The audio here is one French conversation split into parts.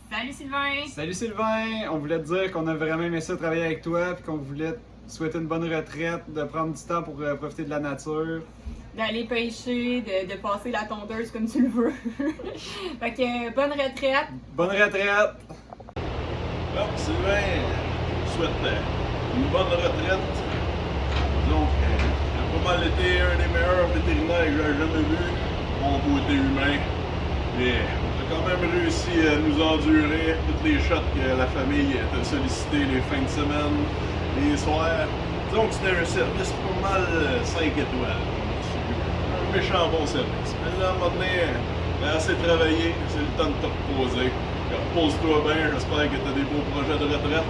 Salut Sylvain! Salut Sylvain! On voulait te dire qu'on a vraiment aimé ça travailler avec toi, puis qu'on voulait te souhaiter une bonne retraite, de prendre du temps pour profiter de la nature. D'aller pêcher, de passer la tondeuse comme tu le veux. Fait que bonne retraite! Bonne retraite! Donc, Sylvain souhaite une bonne retraite. Donc, il a pas mal été un des meilleurs vétérinaires que j'ai jamais vu, mon côté humain. Et on a quand même réussi à nous endurer toutes les shots que la famille était sollicitée les fins de semaine, les soirs. Donc, c'était un service pas mal 5 étoiles. Un méchant bon service. Mais là, à un moment donné, il a assez travaillé, c'est le temps de te reposer. Repose-toi bien, j'espère que tu as des beaux projets de retraite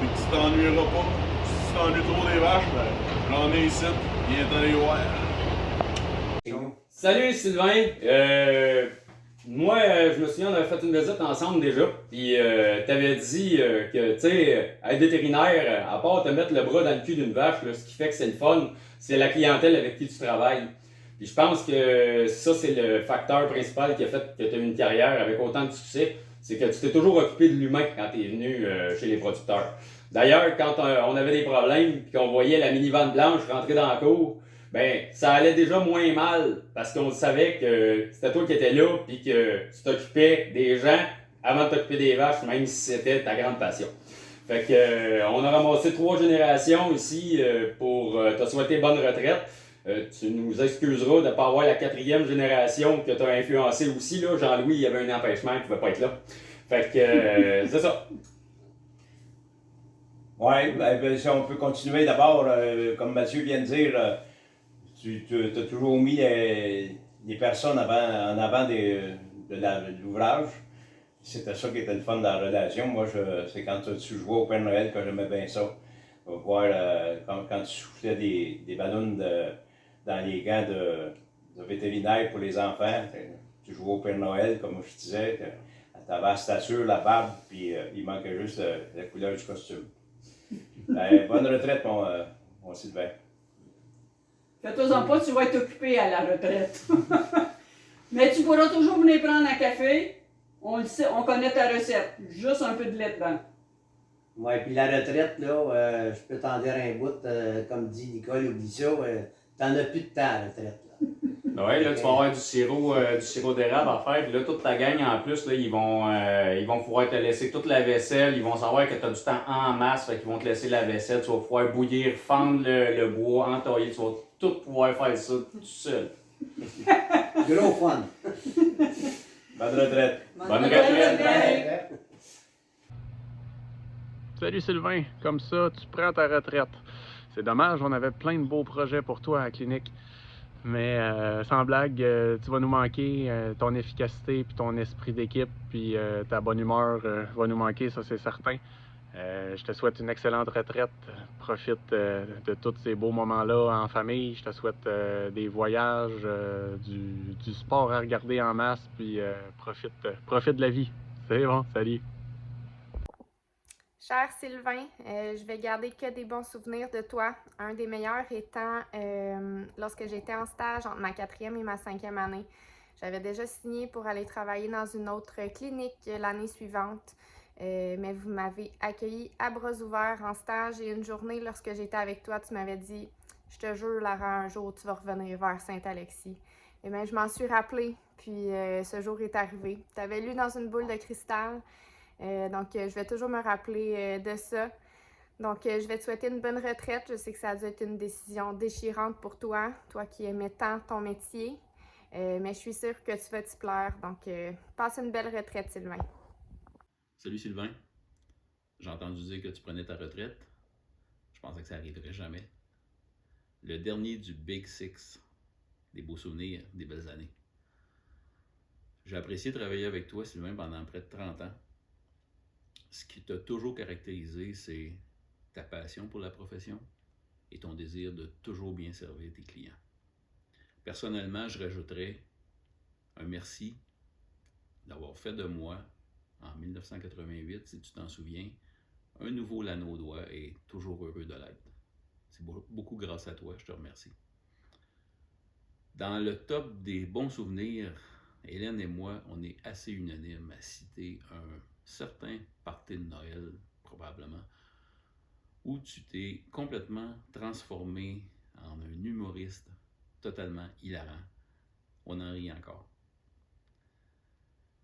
et que tu t'ennuieras pas. Si tu t'ennuies trop des vaches, ben, j'en ai ici, viens t'en les voir. Salut Sylvain! Moi, je me souviens, on avait fait une visite ensemble déjà, puis t'avais dit que, tu sais, être vétérinaire, à part te mettre le bras dans le cul d'une vache, là, ce qui fait que c'est le fun, c'est la clientèle avec qui tu travailles. Puis je pense que ça, c'est le facteur principal qui a fait que tu as eu une carrière avec autant de succès, c'est que tu t'es toujours occupé de l'humain quand tu es venu chez les producteurs. D'ailleurs, quand on avait des problèmes, puis qu'on voyait la minivan blanche rentrer dans la cour, ben, ça allait déjà moins mal parce qu'on savait que c'était toi qui étais là puis que tu t'occupais des gens avant de t'occuper des vaches, même si c'était ta grande passion. Fait que on a ramassé 3 générations ici pour te souhaiter bonne retraite. Tu nous excuseras de ne pas avoir la 4e génération que tu as influencé aussi. Là. Jean-Louis, il y avait un empêchement, il ne pouvait pas être là. Fait que c'est ça. Oui, ben, si on peut continuer d'abord, comme Mathieu vient de dire, tu as toujours mis les personnes en avant de l'ouvrage. C'était ça qui était le fun dans la relation. Moi, c'est quand tu jouais au Père Noël que j'aimais bien ça. Voir quand tu soufflais des ballons dans les gants de vétérinaire pour les enfants. Tu jouais au Père Noël, comme je disais. Tu avais la stature, la barbe, puis il manquait juste la couleur du costume. Ben, bonne retraite, mon Sylvain. Fais-toi-en pas, tu vas être occupé à la retraite. Mais tu pourras toujours venir prendre un café. On le sait, on connaît ta recette. Juste un peu de lait dedans. Ouais, puis la retraite, là, je peux t'en dire un bout, comme dit Nicole, oublie ça, t'en as plus de temps à la retraite. Là. Ouais, là, tu vas avoir du sirop d'érable à faire. Puis là, toute ta gang, en plus, là, ils vont pouvoir te laisser toute la vaisselle. Ils vont savoir que tu as du temps en masse. Fait qu'ils vont te laisser la vaisselle. Tu vas pouvoir bouillir, fendre le bois, entailler. Tu vas tout pouvoir faire ça tout seul. Gros fun. Bonne retraite. Bonne retraite! Salut Sylvain, comme ça, tu prends ta retraite. C'est dommage, on avait plein de beaux projets pour toi à la clinique. Mais sans blague, tu vas nous manquer, ton efficacité, puis ton esprit d'équipe, puis ta bonne humeur va nous manquer, ça c'est certain. Je te souhaite une excellente retraite. Profite de tous ces beaux moments-là en famille. Je te souhaite des voyages, du sport à regarder en masse, puis profite de la vie. C'est bon, salut! Cher Sylvain, je vais garder que des bons souvenirs de toi. Un des meilleurs étant lorsque j'étais en stage entre ma 4e et ma 5e année. J'avais déjà signé pour aller travailler dans une autre clinique l'année suivante, mais vous m'avez accueilli à bras ouverts en stage et une journée lorsque j'étais avec toi, tu m'avais dit « Je te jure, Lara, un jour tu vas revenir vers Saint-Alexis. » Et bien, je m'en suis rappelée, puis ce jour est arrivé. Tu avais lu dans une boule de cristal. Donc, je vais toujours me rappeler de ça. Donc, je vais te souhaiter une bonne retraite. Je sais que ça a dû être une décision déchirante pour toi, toi qui aimais tant ton métier. Mais je suis sûre que tu vas t'y plaire. Donc, passe une belle retraite, Sylvain. Salut Sylvain. J'ai entendu dire que tu prenais ta retraite. Je pensais que ça arriverait jamais. Le dernier du Big Six. Des beaux souvenirs, des belles années. J'ai apprécié travailler avec toi, Sylvain, pendant près de 30 ans. Ce qui t'a toujours caractérisé, c'est ta passion pour la profession et ton désir de toujours bien servir tes clients. Personnellement, je rajouterais un merci d'avoir fait de moi, en 1988, si tu t'en souviens, un nouveau Lanaudois et toujours heureux de l'être. C'est beaucoup grâce à toi, je te remercie. Dans le top des bons souvenirs, Hélène et moi, on est assez unanimes à citer un certain party de Noël, probablement, où tu t'es complètement transformé en un humoriste totalement hilarant. On en rit encore.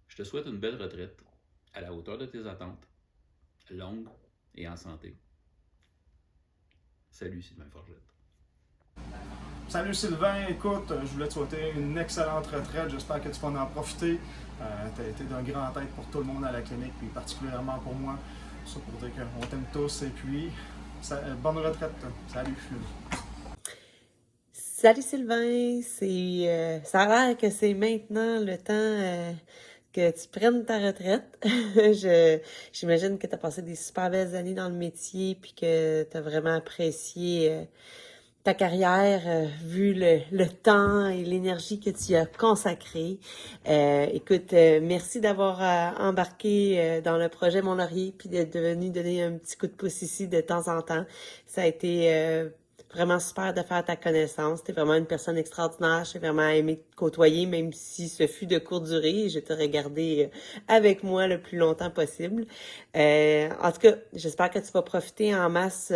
Je te souhaite une belle retraite à la hauteur de tes attentes, longue et en santé. Salut Sylvain Forgette. Salut Sylvain, écoute, je voulais te souhaiter une excellente retraite, j'espère que tu vas en profiter. Tu as été d'un grand aide pour tout le monde à la clinique, puis particulièrement pour moi. Ça pour dire qu'on t'aime tous, et puis bonne retraite. Salut. Salut Sylvain, ça a l'air que c'est maintenant le temps que tu prennes ta retraite. J'imagine que tu as passé des super belles années dans le métier puis que tu as vraiment apprécié ta carrière, vu le temps et l'énergie que tu y as consacré. Écoute, merci d'avoir embarqué dans le projet Mon Laurier puis d'être venu donner un petit coup de pouce ici de temps en temps. Ça a été vraiment super de faire ta connaissance. T'es vraiment une personne extraordinaire. J'ai vraiment aimé te côtoyer, même si ce fut de courte durée. Je t'ai regardé avec moi le plus longtemps possible. En tout cas, j'espère que tu vas profiter en masse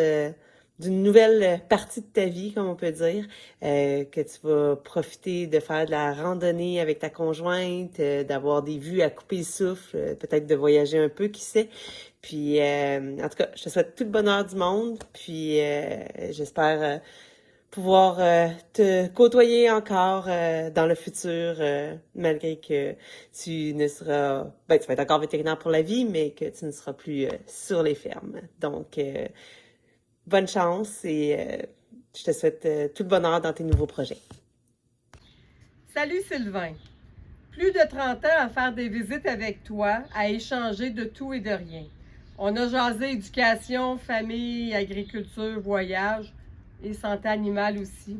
d'une nouvelle partie de ta vie, comme on peut dire, que tu vas profiter de faire de la randonnée avec ta conjointe, d'avoir des vues à couper le souffle, peut-être de voyager un peu, qui sait. Puis, en tout cas, je te souhaite tout le bonheur du monde, puis j'espère pouvoir te côtoyer encore dans le futur, malgré que tu ne seras... Ben, tu vas être encore vétérinaire pour la vie, mais que tu ne seras plus sur les fermes. Donc, bonne chance et je te souhaite tout le bonheur dans tes nouveaux projets. Salut Sylvain. Plus de 30 ans à faire des visites avec toi, à échanger de tout et de rien. On a jasé éducation, famille, agriculture, voyage et santé animale aussi.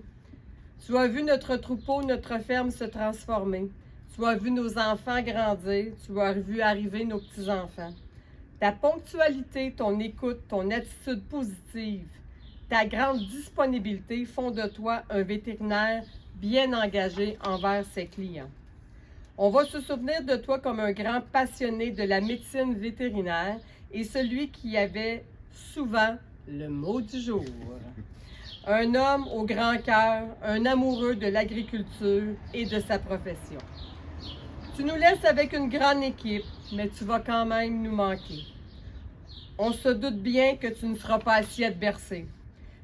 Tu as vu notre troupeau, notre ferme se transformer. Tu as vu nos enfants grandir. Tu as vu arriver nos petits-enfants. Ta ponctualité, ton écoute, ton attitude positive, ta grande disponibilité font de toi un vétérinaire bien engagé envers ses clients. On va se souvenir de toi comme un grand passionné de la médecine vétérinaire et celui qui avait souvent le mot du jour. Un homme au grand cœur, un amoureux de l'agriculture et de sa profession. Tu nous laisses avec une grande équipe, mais tu vas quand même nous manquer. On se doute bien que tu ne seras pas assiette bercée.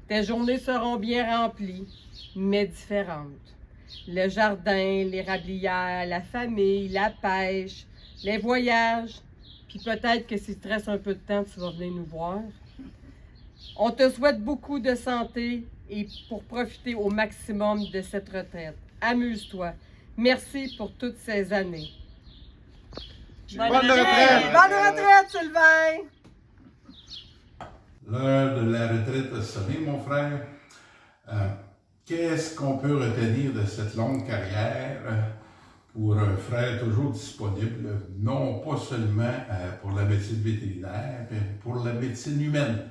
Tes journées seront bien remplies, mais différentes. Le jardin, l'érablière, la famille, la pêche, les voyages, puis peut-être que s'il te reste un peu de temps, tu vas venir nous voir. On te souhaite beaucoup de santé et pour profiter au maximum de cette retraite. Amuse-toi. Merci pour toutes ces années. Bonne retraite! Bonne retraite, Sylvain! L'heure de la retraite a sonné, mon frère. Qu'est-ce qu'on peut retenir de cette longue carrière pour un frère toujours disponible, non pas seulement pour la médecine vétérinaire, mais pour la médecine humaine?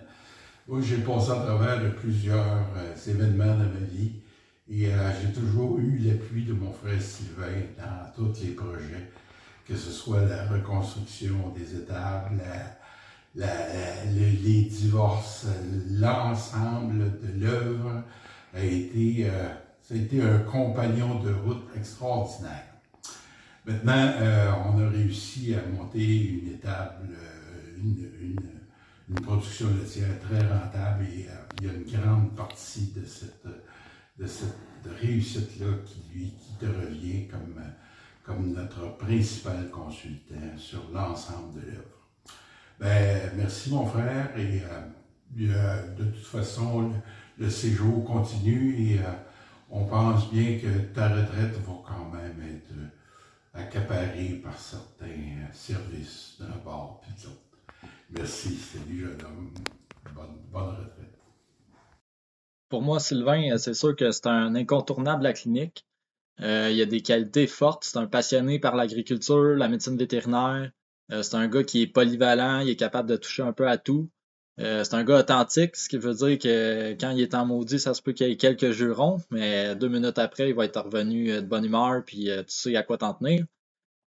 Moi, j'ai passé à travers plusieurs événements de ma vie et j'ai toujours eu l'appui de mon frère Sylvain dans tous les projets, que ce soit la reconstruction des étables, les divorces, l'ensemble de l'œuvre ça a été un compagnon de route extraordinaire. Maintenant, on a réussi à monter une étable, une production laitière très rentable et il y a une grande partie de cette réussite-là qui te revient comme notre principal consultant sur l'ensemble de l'œuvre. Ben, merci mon frère et de toute façon le séjour continue et on pense bien que ta retraite va quand même être accaparée par certains services d'un bord puis de l'autre. Merci, salut jeune homme, bonne retraite. Pour moi, Sylvain, c'est sûr que c'est un incontournable à la clinique. Il y a des qualités fortes, c'est un passionné par l'agriculture, la médecine vétérinaire. C'est un gars qui est polyvalent, il est capable de toucher un peu à tout. C'est un gars authentique, ce qui veut dire que quand il est en maudit, ça se peut qu'il y ait quelques jurons, mais 2 minutes après, il va être revenu de bonne humeur, puis tu sais à quoi t'en tenir.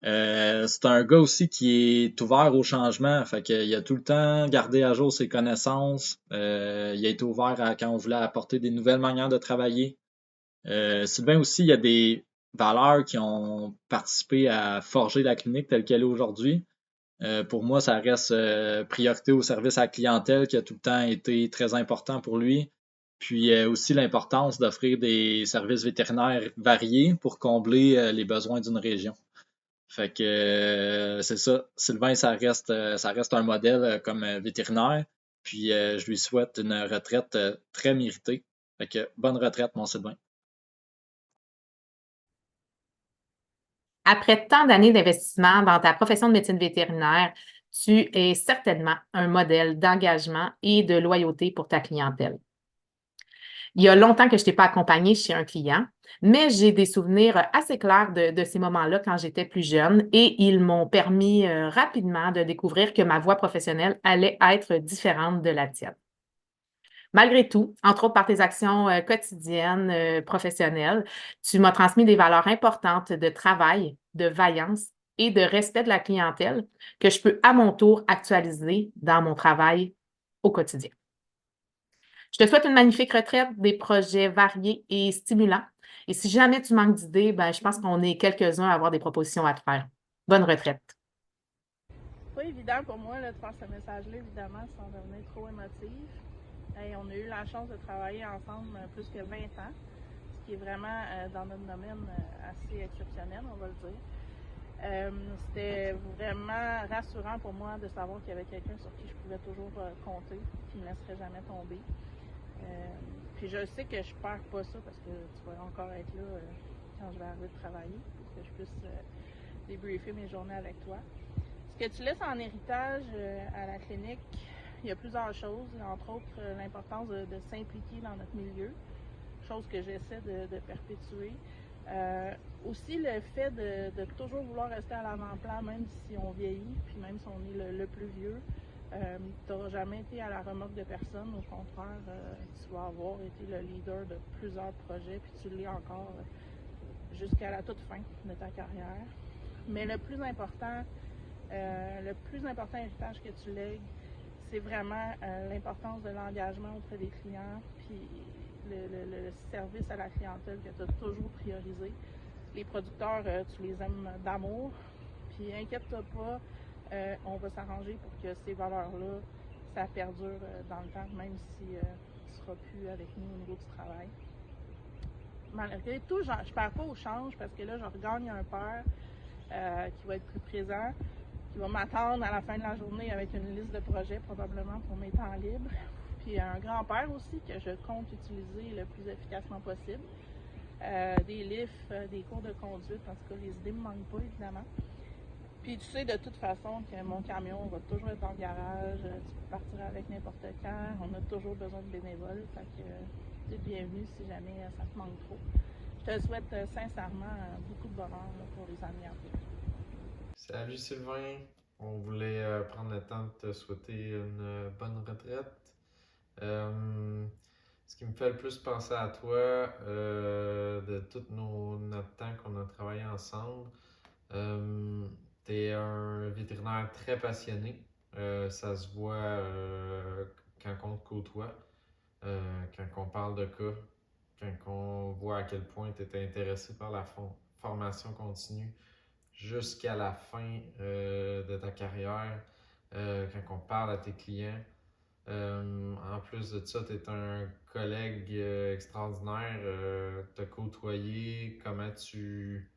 C'est un gars aussi qui est ouvert au changement, fait qu'il a tout le temps gardé à jour ses connaissances. Il a été ouvert quand on voulait apporter des nouvelles manières de travailler. Sylvain aussi, il y a des valeurs qui ont participé à forger la clinique telle qu'elle est aujourd'hui. Pour moi, ça reste priorité au service à la clientèle qui a tout le temps été très important pour lui. Puis aussi l'importance d'offrir des services vétérinaires variés pour combler les besoins d'une région. Fait que c'est ça. Sylvain, ça reste un modèle comme vétérinaire. Puis je lui souhaite une retraite très méritée. Fait que bonne retraite, mon Sylvain. Après tant d'années d'investissement dans ta profession de médecine vétérinaire, tu es certainement un modèle d'engagement et de loyauté pour ta clientèle. Il y a longtemps que je ne t'ai pas accompagné chez un client, mais j'ai des souvenirs assez clairs de ces moments-là quand j'étais plus jeune et ils m'ont permis rapidement de découvrir que ma voie professionnelle allait être différente de la tienne. Malgré tout, entre autres par tes actions quotidiennes, professionnelles, tu m'as transmis des valeurs importantes de travail, de vaillance et de respect de la clientèle que je peux à mon tour actualiser dans mon travail au quotidien. Je te souhaite une magnifique retraite, des projets variés et stimulants. Et si jamais tu manques d'idées, ben, je pense qu'on est quelques-uns à avoir des propositions à te faire. Bonne retraite. C'est pas évident pour moi là, de faire ce message-là, évidemment, sans devenir trop émotive. Hey, on a eu la chance de travailler ensemble plus que 20 ans, ce qui est vraiment dans notre domaine assez exceptionnel, on va le dire. C'était vraiment rassurant pour moi de savoir qu'il y avait quelqu'un sur qui je pouvais toujours compter, qui ne me laisserait jamais tomber. Puis je sais que je perds pas ça parce que tu vas encore être là quand je vais arriver de travailler, pour que je puisse débriefer mes journées avec toi. Ce que tu laisses en héritage à la clinique, il y a plusieurs choses, entre autres l'importance de s'impliquer dans notre milieu, chose que j'essaie de perpétuer. Aussi le fait de toujours vouloir rester à l'avant-plan, même si on vieillit, puis même si on est le plus vieux. Tu n'auras jamais été à la remorque de personne, au contraire, tu vas avoir été le leader de plusieurs projets, puis tu l'es encore jusqu'à la toute fin de ta carrière. Mais le plus important héritage que tu lègues, c'est vraiment l'importance de l'engagement auprès des clients, puis le service à la clientèle que tu as toujours priorisé. Les producteurs, tu les aimes d'amour, puis inquiète-toi pas, on va s'arranger pour que ces valeurs-là, ça perdure dans le temps, même si tu ne seras plus avec nous au niveau du travail. Malgré tout, je ne perds pas au change parce que là, je regagne un père qui va être plus présent, qui va m'attendre à la fin de la journée avec une liste de projets probablement pour mes temps libres. Puis un grand-père aussi que je compte utiliser le plus efficacement possible. Des livres, des cours de conduite, en tout cas les idées ne me manquent pas évidemment. Puis tu sais de toute façon que mon camion va toujours être en garage, tu peux partir avec n'importe quand, on a toujours besoin de bénévoles, fait que tu es bienvenu si jamais ça te manque trop. Je te souhaite sincèrement beaucoup de bonheur pour les années à venir. Salut Sylvain, on voulait prendre le temps de te souhaiter une bonne retraite. Ce qui me fait le plus penser à toi de tout notre temps qu'on a travaillé ensemble, t'es un vétérinaire très passionné, ça se voit quand on te côtoie, quand on parle de cas, quand on voit à quel point tu étais intéressé par la formation continue jusqu'à la fin de ta carrière, quand on parle à tes clients. En plus de ça, tu es un collègue extraordinaire, t'as côtoyé, comment tu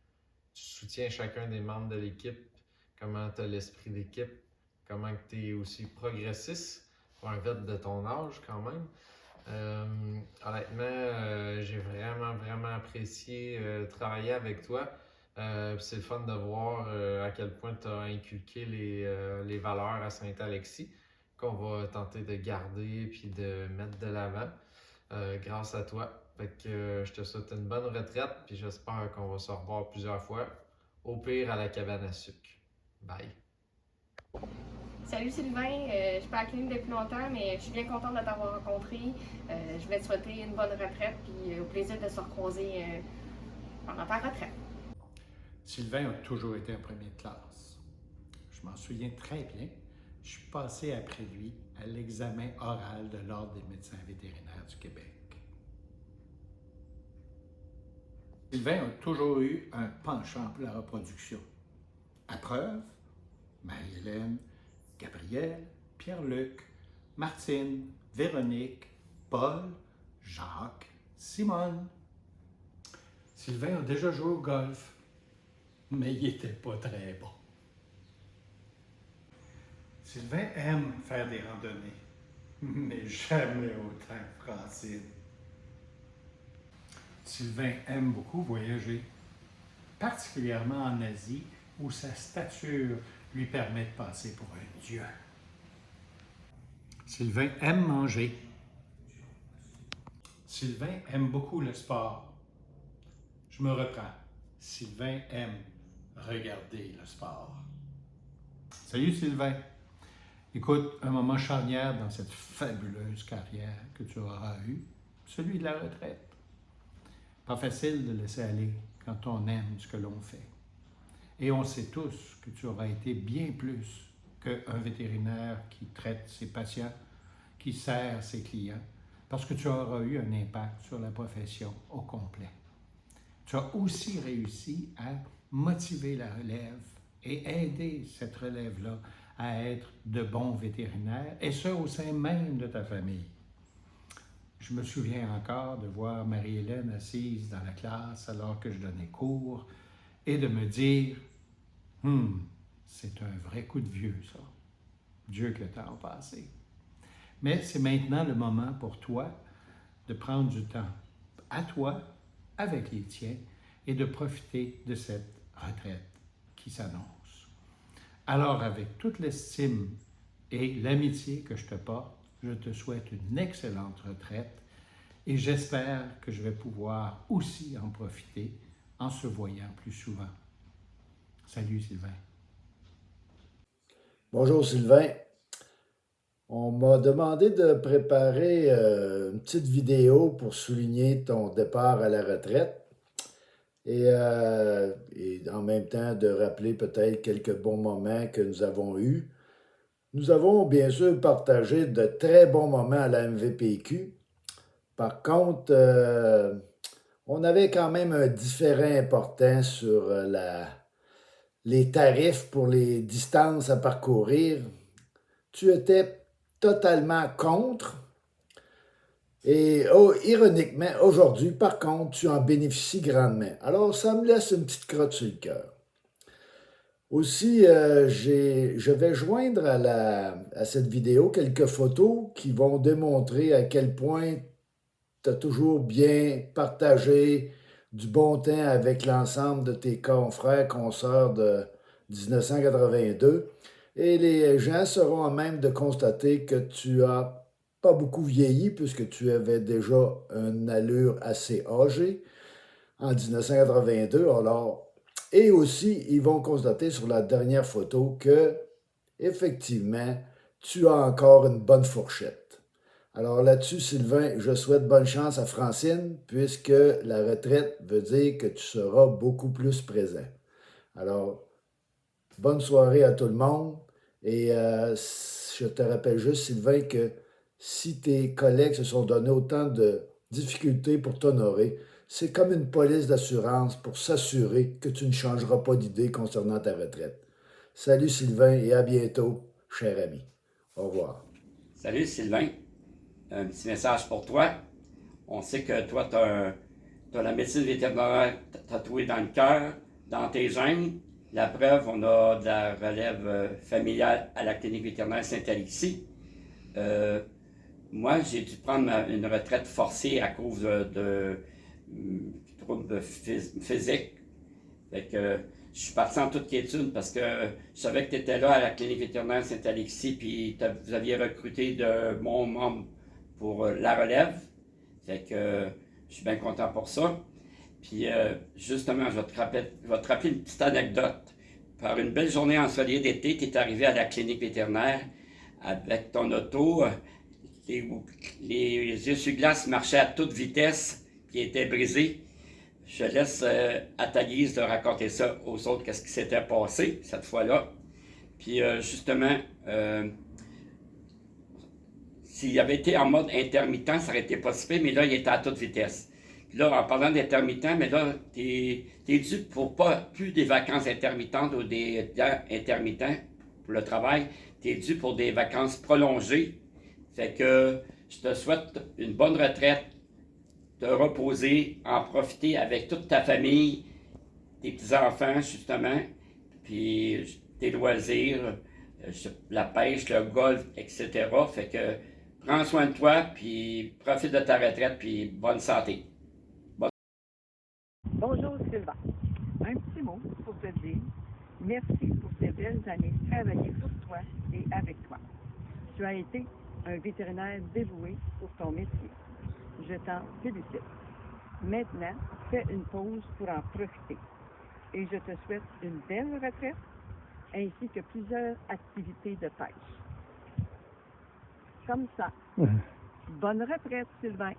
soutiens chacun des membres de l'équipe, comment tu as l'esprit d'équipe, comment tu es aussi progressiste pour un vet de ton âge quand même. Honnêtement, j'ai vraiment apprécié travailler avec toi. C'est le fun de voir à quel point tu as inculqué les valeurs à Saint-Alexis qu'on va tenter de garder puis de mettre de l'avant grâce à toi. Fait que je te souhaite une bonne retraite puis j'espère qu'on va se revoir plusieurs fois. Au pire à la cabane à sucre. Bye! Salut Sylvain, je suis pas à la clinique depuis longtemps, mais je suis bien contente de t'avoir rencontré. Je voulais te souhaiter une bonne retraite puis au plaisir de se recroiser pendant ta retraite. Sylvain a toujours été un premier de classe. Je m'en souviens très bien. Je suis passé après lui à l'examen oral de l'Ordre des médecins vétérinaires du Québec. Sylvain a toujours eu un penchant pour la reproduction. À preuve, Marie-Hélène, Gabrielle, Pierre-Luc, Martine, Véronique, Paul, Jacques, Simone. Sylvain a déjà joué au golf, mais il n'était pas très bon. Sylvain aime faire des randonnées, mais jamais autant que Francine. Sylvain aime beaucoup voyager, particulièrement en Asie, où sa stature lui permet de passer pour un dieu. Sylvain aime manger. Sylvain aime beaucoup le sport. Je me reprends. Sylvain aime regarder le sport. Salut Sylvain. Écoute, un moment charnière dans cette fabuleuse carrière que tu auras eue, celui de la retraite. Pas facile de laisser aller quand on aime ce que l'on fait. Et on sait tous que tu auras été bien plus qu'un vétérinaire qui traite ses patients, qui sert ses clients, parce que tu auras eu un impact sur la profession au complet. Tu as aussi réussi à motiver la relève et aider cette relève-là à être de bons vétérinaires, et ce, au sein même de ta famille. Je me souviens encore de voir Marie-Hélène assise dans la classe alors que je donnais cours et de me dire « c'est un vrai coup de vieux, ça. Dieu que le temps a passé. » Mais c'est maintenant le moment pour toi de prendre du temps à toi, avec les tiens, et de profiter de cette retraite qui s'annonce. Alors, avec toute l'estime et l'amitié que je te porte, je te souhaite une excellente retraite et j'espère que je vais pouvoir aussi en profiter en se voyant plus souvent. Salut Sylvain. Bonjour Sylvain. On m'a demandé de préparer une petite vidéo pour souligner ton départ à la retraite et en même temps de rappeler peut-être quelques bons moments que nous avons eus. Nous avons bien sûr partagé de très bons moments à la MVPQ. Par contre, on avait quand même un différend important sur les tarifs pour les distances à parcourir. Tu étais totalement contre. Et ironiquement, aujourd'hui, par contre, tu en bénéficies grandement. Alors, ça me laisse une petite crotte sur le cœur. Aussi, je vais joindre à cette vidéo quelques photos qui vont démontrer à quel point tu as toujours bien partagé du bon temps avec l'ensemble de tes confrères, consoeurs de 1982. Et les gens seront à même de constater que tu as pas beaucoup vieilli puisque tu avais déjà une allure assez âgée en 1982. Alors, et aussi, ils vont constater sur la dernière photo que, effectivement, tu as encore une bonne fourchette. Alors là-dessus, Sylvain, je souhaite bonne chance à Francine puisque la retraite veut dire que tu seras beaucoup plus présent. Alors, bonne soirée à tout le monde et je te rappelle juste, Sylvain, que si tes collègues se sont donné autant de difficultés pour t'honorer, c'est comme une police d'assurance pour s'assurer que tu ne changeras pas d'idée concernant ta retraite. Salut Sylvain et à bientôt, cher ami. Au revoir. Salut Sylvain. Un petit message pour toi. On sait que toi, tu as la médecine vétérinaire tatouée dans le cœur, dans tes gènes. La preuve, on a de la relève familiale à la clinique vétérinaire Saint-Alexis. Moi, j'ai dû prendre une retraite forcée à cause de troubles physiques. Fait que je suis parti en toute quiétude parce que je savais que tu étais là à la clinique vétérinaire Saint-Alexis puis vous aviez recruté de bons membres pour la relève. Fait que je suis bien content pour ça. Puis justement, je vais te rappeler une petite anecdote. Par une belle journée ensoleillée d'été, tu es arrivé à la clinique vétérinaire avec ton auto. Les essuie-glaces marchaient à toute vitesse, puis étaient brisés. je laisse à ta guise de raconter ça aux autres, qu'est-ce qui s'était passé cette fois-là. Puis justement, s'il avait été en mode intermittent, ça aurait été possible, mais là, il était à toute vitesse. Puis là, en parlant d'intermittent, mais là, t'es dû pour pas plus des vacances intermittentes ou des temps intermittents pour le travail, t'es dû pour des vacances prolongées. Fait que je te souhaite une bonne retraite, te reposer, en profiter avec toute ta famille, tes petits-enfants, justement, puis tes loisirs, la pêche, le golf, etc. Fait que prends soin de toi, puis profite de ta retraite, puis bonne santé. Bonjour Sylvain. Un petit mot pour te dire merci pour ces belles années travaillées pour toi et avec toi. Tu as été un vétérinaire dévoué pour ton métier. Je t'en félicite. Maintenant, fais une pause pour en profiter. Et je te souhaite une belle retraite ainsi que plusieurs activités de pêche. Comme ça. Bonne retraite, Sylvain.